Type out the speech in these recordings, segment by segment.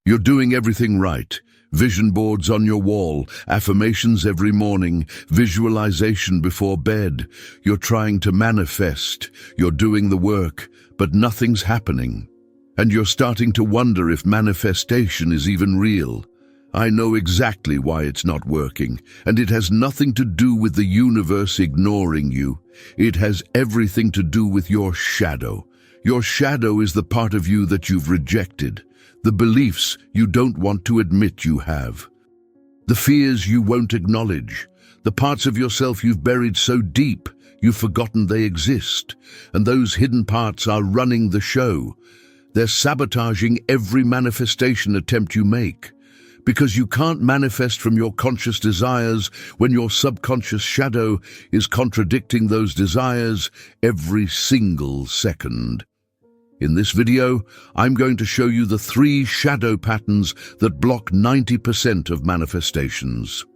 You're doing everything right. Vision boards on your wall, affirmations every morning, visualization before bed. You're trying to manifest. You're doing the work, but nothing's happening. And you're starting to wonder if manifestation is even real. I know exactly why it's not working, and it has nothing to do with the universe ignoring you. It has everything to do with your shadow. Your shadow is the part of you that you've rejected, the beliefs you don't want to admit you have, the fears you won't acknowledge, the parts of yourself you've buried so deep you've forgotten they exist, and those hidden parts are running the show. They're sabotaging every manifestation attempt you make, because you can't manifest from your conscious desires when your subconscious shadow is contradicting those desires every single second. In this video, I'm going to show you the 3 shadow patterns that block 90% of manifestations.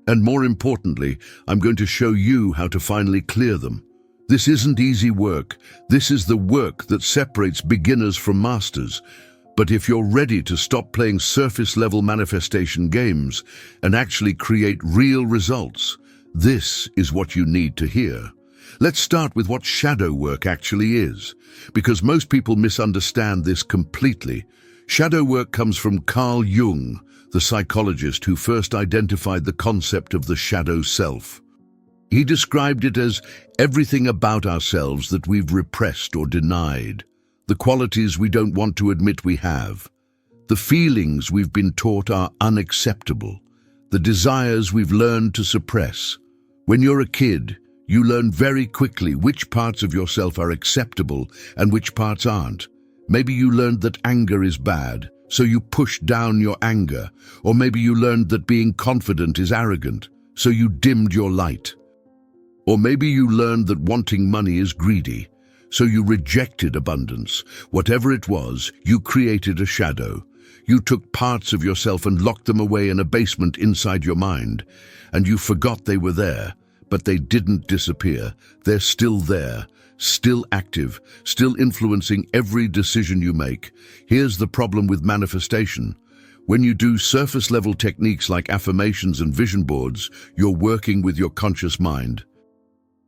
And more importantly, I'm going to show you how to finally clear them. This isn't easy work. This is the work that separates beginners from masters. But if you're ready to stop playing surface-level manifestation games and actually create real results, this is what you need to hear. Let's start with what shadow work actually is, because most people misunderstand this completely. Shadow work comes from Carl Jung, the psychologist who first identified the concept of the shadow self. He described it as everything about ourselves that we've repressed or denied, the qualities we don't want to admit we have, the feelings we've been taught are unacceptable, the desires we've learned to suppress. When you're a kid, you learn very quickly which parts of yourself are acceptable and which parts aren't. Maybe you learned that anger is bad, so you pushed down your anger. Or maybe you learned that being confident is arrogant, so you dimmed your light. Or maybe you learned that wanting money is greedy, so you rejected abundance. Whatever it was, you created a shadow. You took parts of yourself and locked them away in a basement inside your mind, and you forgot they were there. But they didn't disappear. They're still there, still active, still influencing every decision you make. Here's the problem with manifestation. When you do surface-level techniques like affirmations and vision boards, you're working with your conscious mind.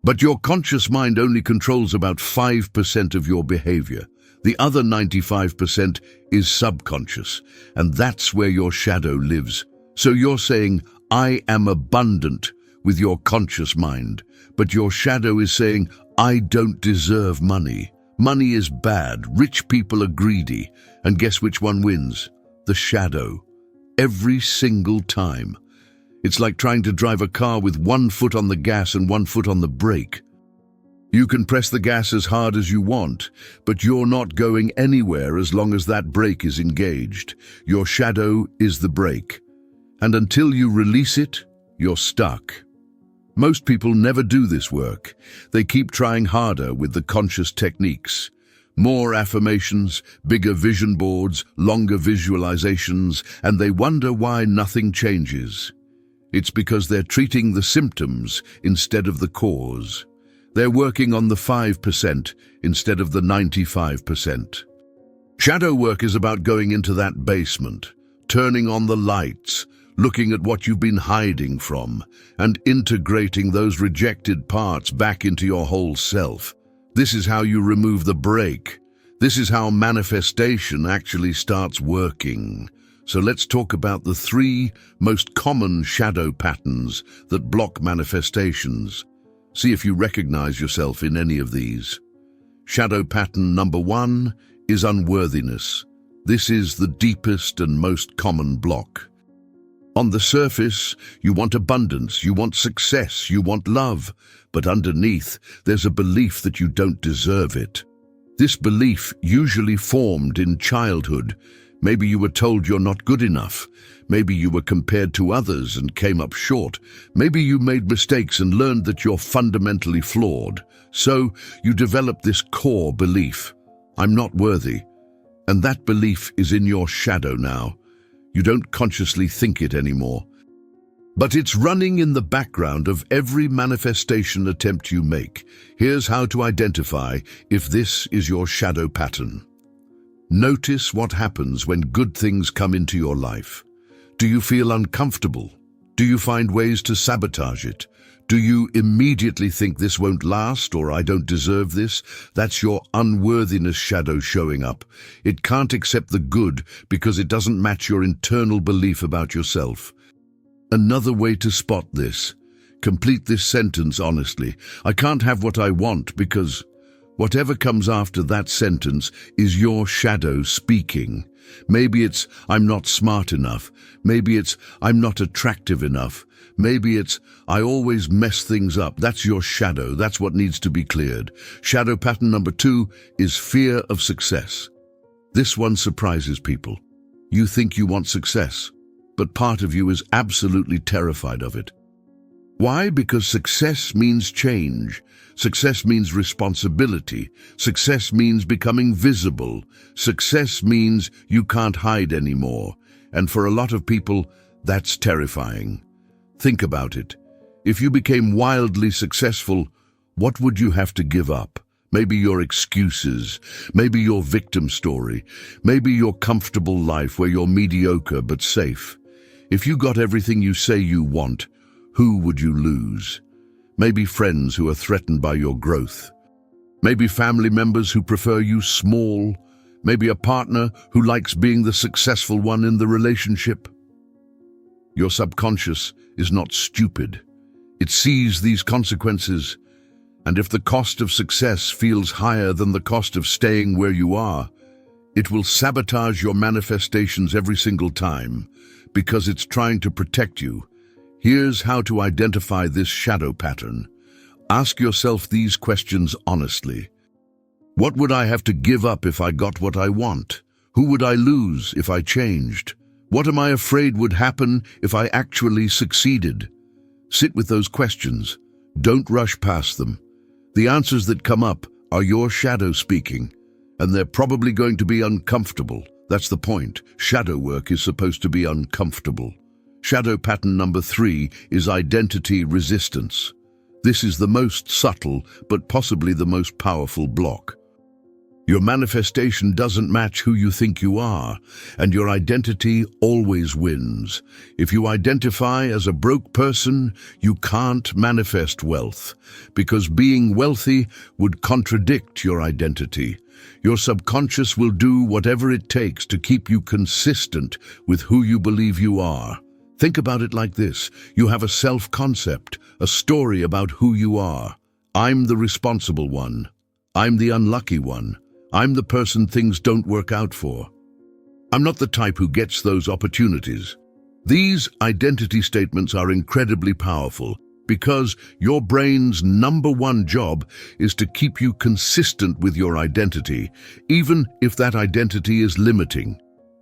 But your conscious mind only controls about 5% of your behavior. The other 95% is subconscious, and that's where your shadow lives. So you're saying, I am abundant, with your conscious mind, but your shadow is saying, I don't deserve money. Money is bad, rich people are greedy, and guess which one wins? The shadow. Every single time. It's like trying to drive a car with 1 foot on the gas and 1 foot on the brake. You can press the gas as hard as you want, but you're not going anywhere as long as that brake is engaged. Your shadow is the brake. And until you release it, you're stuck. Most people never do this work. They keep trying harder with the conscious techniques. More affirmations, bigger vision boards, longer visualizations, and they wonder why nothing changes. It's because they're treating the symptoms instead of the cause. They're working on the 5% instead of the 95%. Shadow work is about going into that basement, turning on the lights, looking at what you've been hiding from, and integrating those rejected parts back into your whole self. This is how you remove the brake. This is how manifestation actually starts working. So let's talk about the 3 most common shadow patterns that block manifestations. See if you recognize yourself in any of these. Shadow pattern number 1 is unworthiness. This is the deepest and most common block. On the surface, you want abundance, you want success, you want love, but underneath, there's a belief that you don't deserve it. This belief usually formed in childhood. Maybe you were told you're not good enough. Maybe you were compared to others and came up short. Maybe you made mistakes and learned that you're fundamentally flawed. So you develop this core belief, I'm not worthy. And that belief is in your shadow now. You don't consciously think it anymore. But it's running in the background of every manifestation attempt you make. Here's how to identify if this is your shadow pattern. Notice what happens when good things come into your life. Do you feel uncomfortable? Do you find ways to sabotage it? Do you immediately think this won't last or I don't deserve this? That's your unworthiness shadow showing up. It can't accept the good because it doesn't match your internal belief about yourself. Another way to spot this. Complete this sentence honestly. I can't have what I want because whatever comes after that sentence is your shadow speaking. Maybe it's I'm not smart enough. Maybe it's I'm not attractive enough. Maybe it's I always mess things up. That's your shadow. That's what needs to be cleared. Shadow pattern number 2 is fear of success. This one surprises people. You think you want success, but part of you is absolutely terrified of it. Why? Because success means change. Success means responsibility. Success means becoming visible. Success means you can't hide anymore. And for a lot of people, that's terrifying. Think about it. If you became wildly successful, what would you have to give up? Maybe your excuses, maybe your victim story, maybe your comfortable life where you're mediocre but safe. If you got everything you say you want, who would you lose? Maybe friends who are threatened by your growth. Maybe family members who prefer you small. Maybe a partner who likes being the successful one in the relationship. Your subconscious is not stupid. It sees these consequences. And if the cost of success feels higher than the cost of staying where you are, it will sabotage your manifestations every single time because it's trying to protect you. Here's how to identify this shadow pattern. Ask yourself these questions honestly. What would I have to give up if I got what I want? Who would I lose if I changed? What am I afraid would happen if I actually succeeded? Sit with those questions. Don't rush past them. The answers that come up are your shadow speaking, and they're probably going to be uncomfortable. That's the point. Shadow work is supposed to be uncomfortable. Shadow pattern number 3 is identity resistance. This is the most subtle, but possibly the most powerful block. Your manifestation doesn't match who you think you are, and your identity always wins. If you identify as a broke person, you can't manifest wealth, because being wealthy would contradict your identity. Your subconscious will do whatever it takes to keep you consistent with who you believe you are. Think about it like this. You have a self-concept, a story about who you are. I'm the responsible one. I'm the unlucky one. I'm the person things don't work out for. I'm not the type who gets those opportunities. These identity statements are incredibly powerful because your brain's number one job is to keep you consistent with your identity, even if that identity is limiting.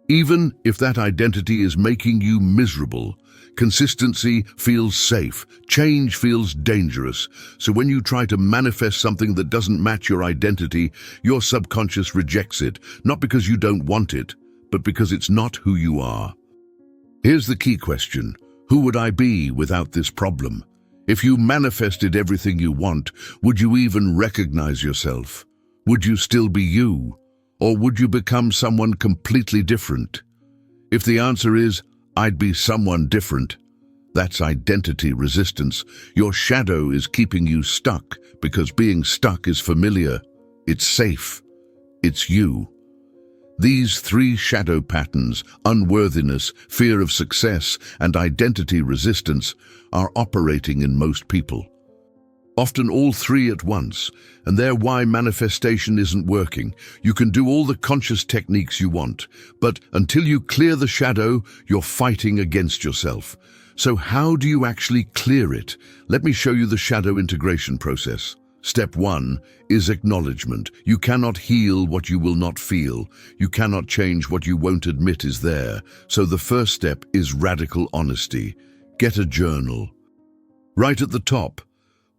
Even if that identity is making you miserable. Consistency feels safe. Change feels dangerous. So when you try to manifest something that doesn't match your identity, your subconscious rejects it, not because you don't want it, but because it's not who you are. Here's the key question. Who would I be without this problem? If you manifested everything you want, would you even recognize yourself? Would you still be you? Or would you become someone completely different? If the answer is, I'd be someone different, that's identity resistance. Your shadow is keeping you stuck because being stuck is familiar. It's safe. It's you. These 3 shadow patterns, unworthiness, fear of success, and identity resistance, are operating in most people. Often all 3 at once, and they're why manifestation isn't working. You can do all the conscious techniques you want, but until you clear the shadow, you're fighting against yourself. So how do you actually clear it? Let me show you the shadow integration process. Step 1 is acknowledgement. You cannot heal what you will not feel. You cannot change what you won't admit is there. So the first step is radical honesty. Get a journal. Right at the top,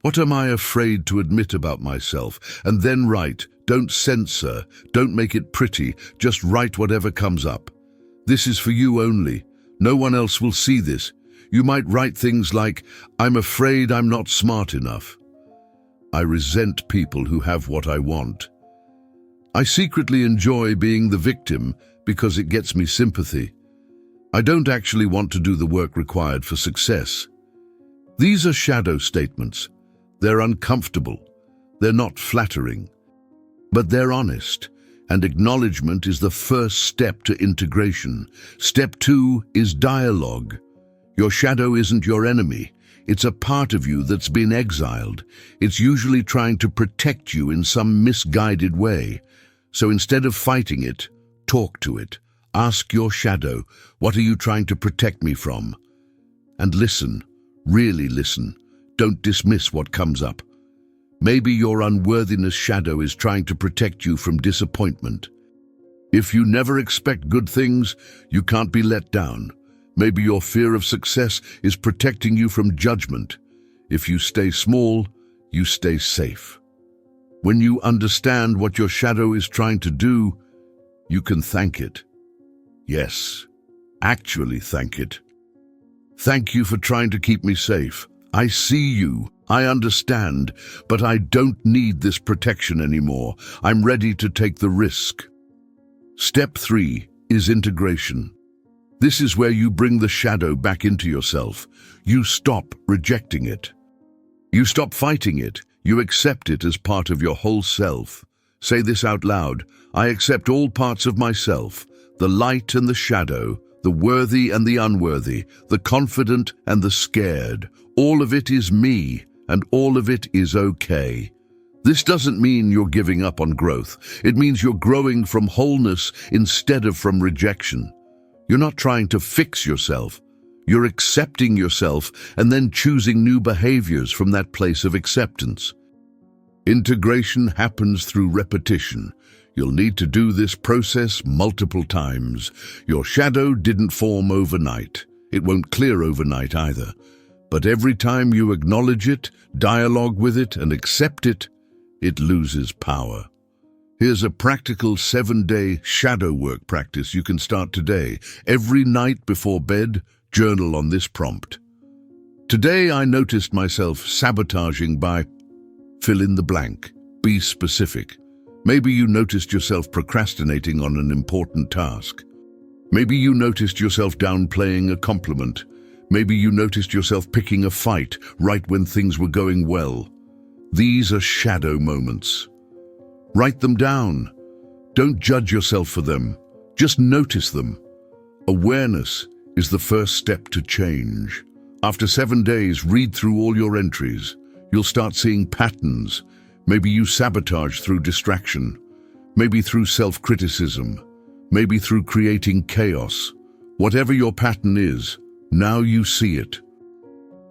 what am I afraid to admit about myself? And then write. Don't censor. Don't make it pretty. Just write whatever comes up. This is for you only. No one else will see this. You might write things like, I'm afraid I'm not smart enough. I resent people who have what I want. I secretly enjoy being the victim because it gets me sympathy. I don't actually want to do the work required for success. These are shadow statements. They're uncomfortable. They're not flattering. But they're honest, and acknowledgement is the first step to integration. Step 2 is dialogue. Your shadow isn't your enemy. It's a part of you that's been exiled. It's usually trying to protect you in some misguided way. So instead of fighting it, talk to it. Ask your shadow, what are you trying to protect me from? And listen, really listen. Don't dismiss what comes up. Maybe your unworthiness shadow is trying to protect you from disappointment. If you never expect good things, you can't be let down. Maybe your fear of success is protecting you from judgment. If you stay small, you stay safe. When you understand what your shadow is trying to do, you can thank it. Yes, actually thank it. Thank you for trying to keep me safe. I see you, I understand, but I don't need this protection anymore. I'm ready to take the risk. Step 3 is integration. This is where you bring the shadow back into yourself. You stop rejecting it. You stop fighting it. You accept it as part of your whole self. Say this out loud. I accept all parts of myself, the light and the shadow, the worthy and the unworthy, the confident and the scared. All of it is me, and all of it is okay. This doesn't mean you're giving up on growth. It means you're growing from wholeness instead of from rejection. You're not trying to fix yourself. You're accepting yourself and then choosing new behaviors from that place of acceptance. Integration happens through repetition. You'll need to do this process multiple times. Your shadow didn't form overnight. It won't clear overnight either. But every time you acknowledge it, dialogue with it, and accept it, it loses power. Here's a practical 7-day shadow work practice you can start today. Every night before bed, journal on this prompt. Today I noticed myself sabotaging by fill in the blank. Be specific. Maybe you noticed yourself procrastinating on an important task. Maybe you noticed yourself downplaying a compliment. Maybe you noticed yourself picking a fight right when things were going well. These are shadow moments. Write them down. Don't judge yourself for them. Just notice them. Awareness is the first step to change. After 7 days, read through all your entries. You'll start seeing patterns. Maybe you sabotage through distraction. Maybe through self-criticism. Maybe through creating chaos. Whatever your pattern is, now you see it.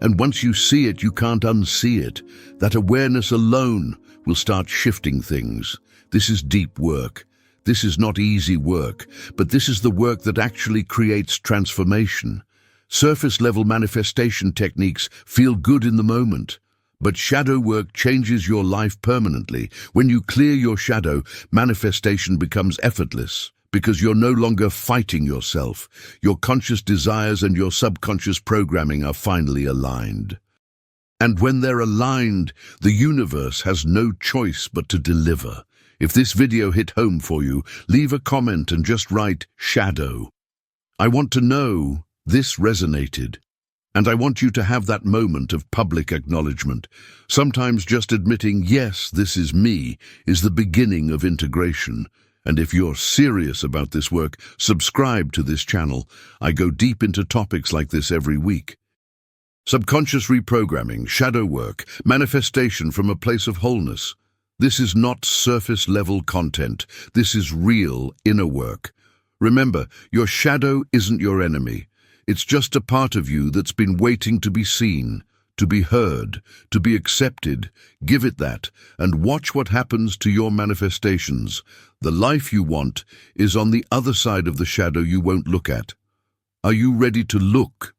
And once you see it, you can't unsee it. That awareness alone will start shifting things. This is deep work. This is not easy work, but this is the work that actually creates transformation. Surface-level manifestation techniques feel good in the moment, but shadow work changes your life permanently. When you clear your shadow, manifestation becomes effortless because you're no longer fighting yourself. Your conscious desires and your subconscious programming are finally aligned. And when they're aligned, the universe has no choice but to deliver. If this video hit home for you, leave a comment and just write shadow. I want to know this resonated. And I want you to have that moment of public acknowledgement. Sometimes just admitting, yes, this is me, is the beginning of integration. And if you're serious about this work, subscribe to this channel. I go deep into topics like this every week. Subconscious reprogramming, shadow work, manifestation from a place of wholeness. This is not surface-level content. This is real inner work. Remember, your shadow isn't your enemy. It's just a part of you that's been waiting to be seen, to be heard, to be accepted. Give it that, and watch what happens to your manifestations. The life you want is on the other side of the shadow you won't look at. Are you ready to look